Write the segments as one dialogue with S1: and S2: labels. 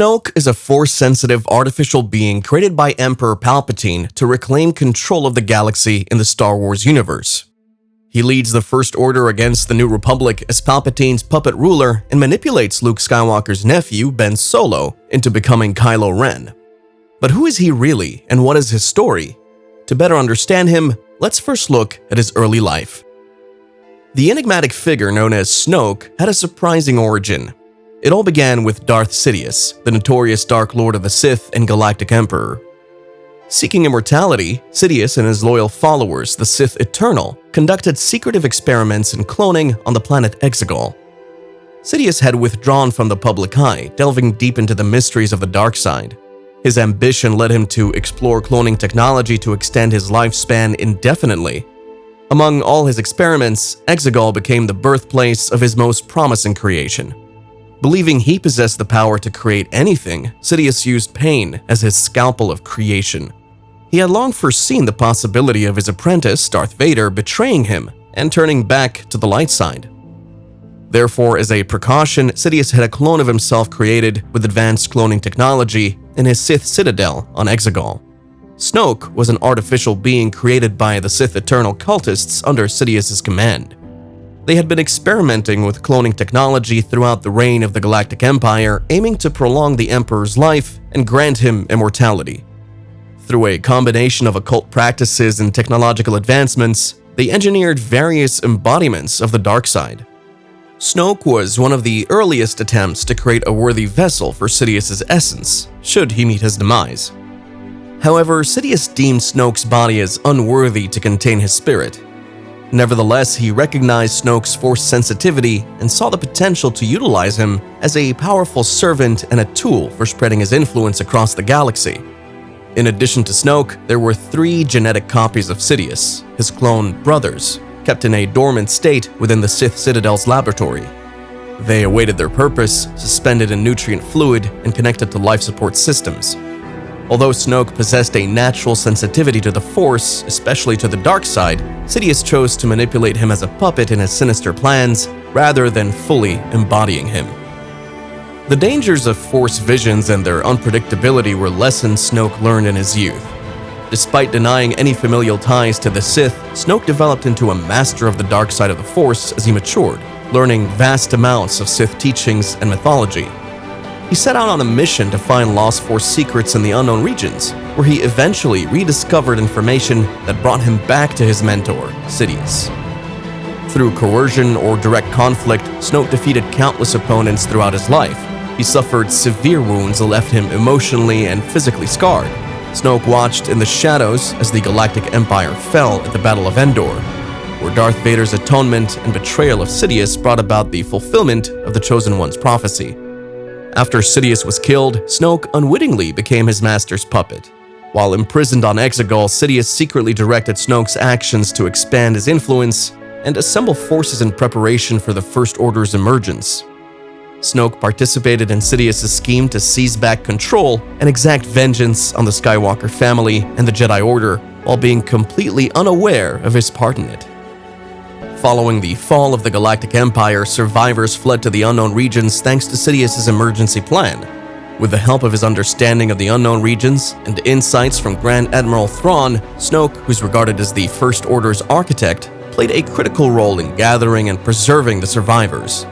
S1: Snoke is a Force-sensitive artificial being created by Emperor Palpatine to reclaim control of the galaxy in the Star Wars universe. He leads the First Order against the New Republic as Palpatine's puppet ruler and manipulates Luke Skywalker's nephew, Ben Solo, into becoming Kylo Ren. But who is he really, and what is his story? To better understand him, let's first look at his early life. The enigmatic figure known as Snoke had a surprising origin. It all began with Darth Sidious, the notorious Dark Lord of the Sith and Galactic Emperor. Seeking immortality, Sidious and his loyal followers, the Sith Eternal, conducted secretive experiments in cloning on the planet Exegol. Sidious had withdrawn from the public eye, delving deep into the mysteries of the dark side. His ambition led him to explore cloning technology to extend his lifespan indefinitely. Among all his experiments, Exegol became the birthplace of his most promising creation. Believing he possessed the power to create anything, Sidious used pain as his scalpel of creation. He had long foreseen the possibility of his apprentice, Darth Vader, betraying him and turning back to the light side. Therefore, as a precaution, Sidious had a clone of himself created with advanced cloning technology in his Sith citadel on Exegol. Snoke was an artificial being created by the Sith Eternal cultists under Sidious's command. They had been experimenting with cloning technology throughout the reign of the Galactic Empire, aiming to prolong the Emperor's life and grant him immortality. Through a combination of occult practices and technological advancements, they engineered various embodiments of the dark side. Snoke was one of the earliest attempts to create a worthy vessel for Sidious's essence, should he meet his demise. However, Sidious deemed Snoke's body as unworthy to contain his spirit. Nevertheless, he recognized Snoke's Force sensitivity and saw the potential to utilize him as a powerful servant and a tool for spreading his influence across the galaxy. In addition to Snoke, there were 3 genetic copies of Sidious, his clone brothers, kept in a dormant state within the Sith Citadel's laboratory. They awaited their purpose, suspended in nutrient fluid and connected to life support systems. Although Snoke possessed a natural sensitivity to the Force, especially to the dark side, Sidious chose to manipulate him as a puppet in his sinister plans rather than fully embodying him. The dangers of Force visions and their unpredictability were lessons Snoke learned in his youth. Despite denying any familial ties to the Sith, Snoke developed into a master of the dark side of the Force as he matured, learning vast amounts of Sith teachings and mythology. He set out on a mission to find lost Force secrets in the unknown regions, where he eventually rediscovered information that brought him back to his mentor, Sidious. Through coercion or direct conflict, Snoke defeated countless opponents throughout his life. He suffered severe wounds that left him emotionally and physically scarred. Snoke watched in the shadows as the Galactic Empire fell at the Battle of Endor, where Darth Vader's atonement and betrayal of Sidious brought about the fulfillment of the Chosen One's prophecy. After Sidious was killed, Snoke unwittingly became his master's puppet. While imprisoned on Exegol, Sidious secretly directed Snoke's actions to expand his influence and assemble forces in preparation for the First Order's emergence. Snoke participated in Sidious's scheme to seize back control and exact vengeance on the Skywalker family and the Jedi Order, while being completely unaware of his part in it. Following the fall of the Galactic Empire, survivors fled to the unknown regions thanks to Sidious's emergency plan. With the help of his understanding of the unknown regions and insights from Grand Admiral Thrawn, Snoke, who's regarded as the First Order's architect, played a critical role in gathering and preserving the survivors.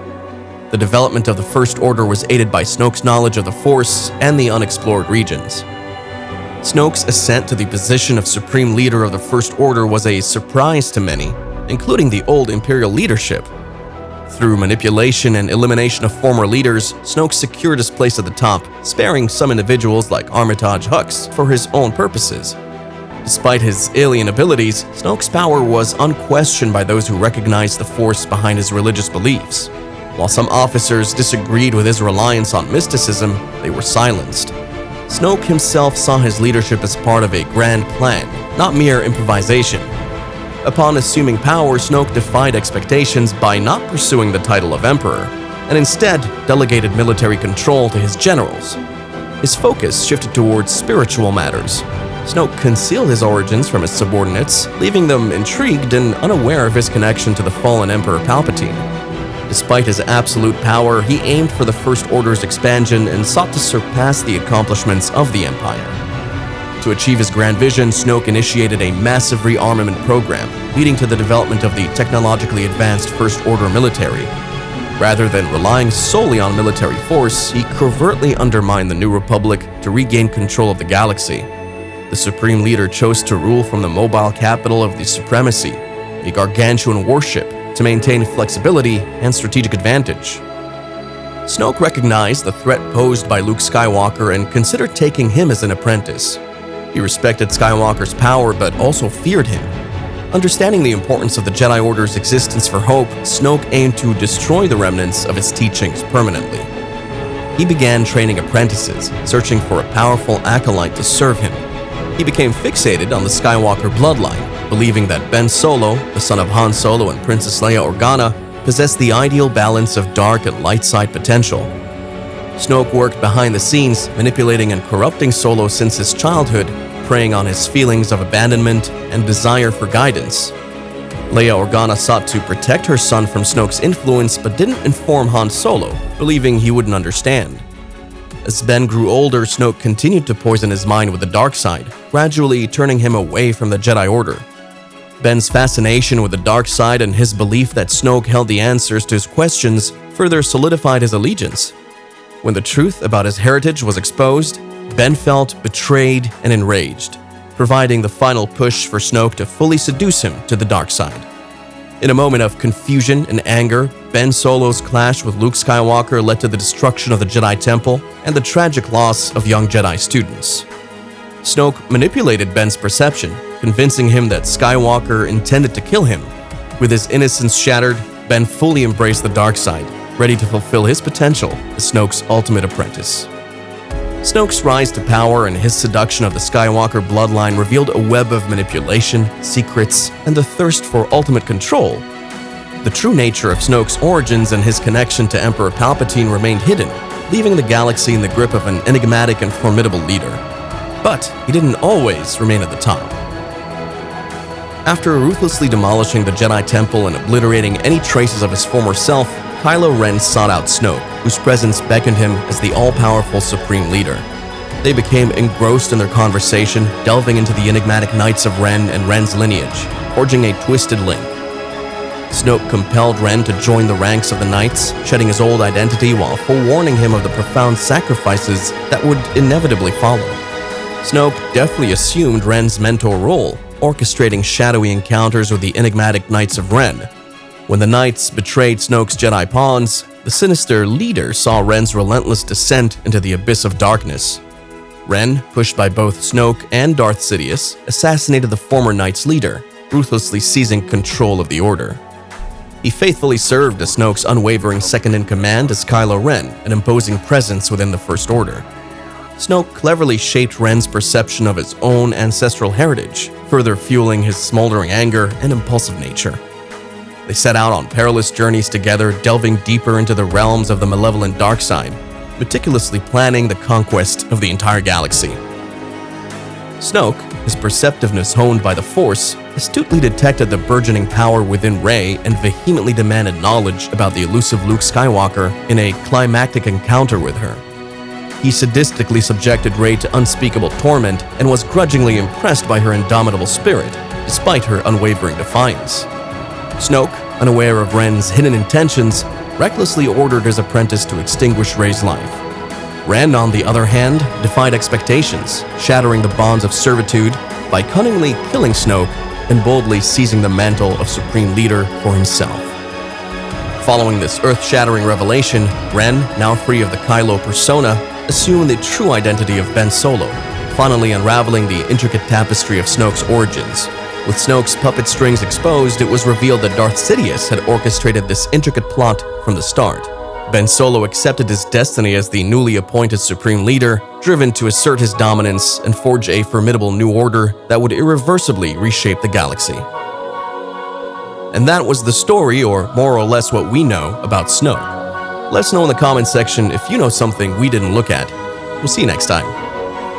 S1: The development of the First Order was aided by Snoke's knowledge of the Force and the unexplored regions. Snoke's ascent to the position of Supreme Leader of the First Order was a surprise to many, including the old Imperial leadership. Through manipulation and elimination of former leaders, Snoke secured his place at the top, sparing some individuals like Armitage Hux for his own purposes. Despite his alien abilities, Snoke's power was unquestioned by those who recognized the Force behind his religious beliefs. While some officers disagreed with his reliance on mysticism, they were silenced. Snoke himself saw his leadership as part of a grand plan, not mere improvisation. Upon assuming power, Snoke defied expectations by not pursuing the title of Emperor, and instead delegated military control to his generals. His focus shifted towards spiritual matters. Snoke concealed his origins from his subordinates, leaving them intrigued and unaware of his connection to the fallen Emperor Palpatine. Despite his absolute power, he aimed for the First Order's expansion and sought to surpass the accomplishments of the Empire. To achieve his grand vision, Snoke initiated a massive rearmament program, leading to the development of the technologically advanced First Order military. Rather than relying solely on military force, he covertly undermined the New Republic to regain control of the galaxy. The Supreme Leader chose to rule from the mobile capital of the Supremacy, a gargantuan warship, to maintain flexibility and strategic advantage. Snoke recognized the threat posed by Luke Skywalker and considered taking him as an apprentice. He respected Skywalker's power but also feared him. Understanding the importance of the Jedi Order's existence for hope, Snoke aimed to destroy the remnants of its teachings permanently. He began training apprentices, searching for a powerful acolyte to serve him. He became fixated on the Skywalker bloodline, believing that Ben Solo, the son of Han Solo and Princess Leia Organa, possessed the ideal balance of dark and light side potential. Snoke worked behind the scenes, manipulating and corrupting Solo since his childhood, preying on his feelings of abandonment and desire for guidance. Leia Organa sought to protect her son from Snoke's influence but didn't inform Han Solo, believing he wouldn't understand. As Ben grew older, Snoke continued to poison his mind with the dark side, gradually turning him away from the Jedi Order. Ben's fascination with the dark side and his belief that Snoke held the answers to his questions further solidified his allegiance. When the truth about his heritage was exposed, Ben felt betrayed and enraged, providing the final push for Snoke to fully seduce him to the dark side. In a moment of confusion and anger, Ben Solo's clash with Luke Skywalker led to the destruction of the Jedi Temple and the tragic loss of young Jedi students. Snoke manipulated Ben's perception, convincing him that Skywalker intended to kill him. With his innocence shattered, Ben fully embraced the dark side, ready to fulfill his potential as Snoke's ultimate apprentice. Snoke's rise to power and his seduction of the Skywalker bloodline revealed a web of manipulation, secrets, and the thirst for ultimate control. The true nature of Snoke's origins and his connection to Emperor Palpatine remained hidden, leaving the galaxy in the grip of an enigmatic and formidable leader. But he didn't always remain at the top. After ruthlessly demolishing the Jedi Temple and obliterating any traces of his former self, Kylo Ren sought out Snoke, whose presence beckoned him as the all-powerful Supreme Leader. They became engrossed in their conversation, delving into the enigmatic Knights of Ren and Ren's lineage, forging a twisted link. Snoke compelled Ren to join the ranks of the Knights, shedding his old identity while forewarning him of the profound sacrifices that would inevitably follow. Snoke deftly assumed Ren's mentor role, orchestrating shadowy encounters with the enigmatic Knights of Ren. When the Knights betrayed Snoke's Jedi pawns, the sinister leader saw Ren's relentless descent into the abyss of darkness. Ren, pushed by both Snoke and Darth Sidious, assassinated the former Knight's leader, ruthlessly seizing control of the Order. He faithfully served as Snoke's unwavering second-in-command as Kylo Ren, an imposing presence within the First Order. Snoke cleverly shaped Ren's perception of his own ancestral heritage, further fueling his smoldering anger and impulsive nature. They set out on perilous journeys together, delving deeper into the realms of the malevolent dark side, meticulously planning the conquest of the entire galaxy. Snoke, his perceptiveness honed by the Force, astutely detected the burgeoning power within Rey and vehemently demanded knowledge about the elusive Luke Skywalker in a climactic encounter with her. He sadistically subjected Rey to unspeakable torment and was grudgingly impressed by her indomitable spirit, despite her unwavering defiance. Snoke, unaware of Ren's hidden intentions, recklessly ordered his apprentice to extinguish Rey's life. Ren, on the other hand, defied expectations, shattering the bonds of servitude by cunningly killing Snoke and boldly seizing the mantle of Supreme Leader for himself. Following this earth-shattering revelation, Ren, now free of the Kylo persona, assumed the true identity of Ben Solo, finally unraveling the intricate tapestry of Snoke's origins. With Snoke's puppet strings exposed, it was revealed that Darth Sidious had orchestrated this intricate plot from the start. Ben Solo accepted his destiny as the newly appointed Supreme Leader, driven to assert his dominance and forge a formidable new order that would irreversibly reshape the galaxy. And that was the story, or more or less what we know, about Snoke. Let us know in the comments section if you know something we didn't look at. We'll see you next time.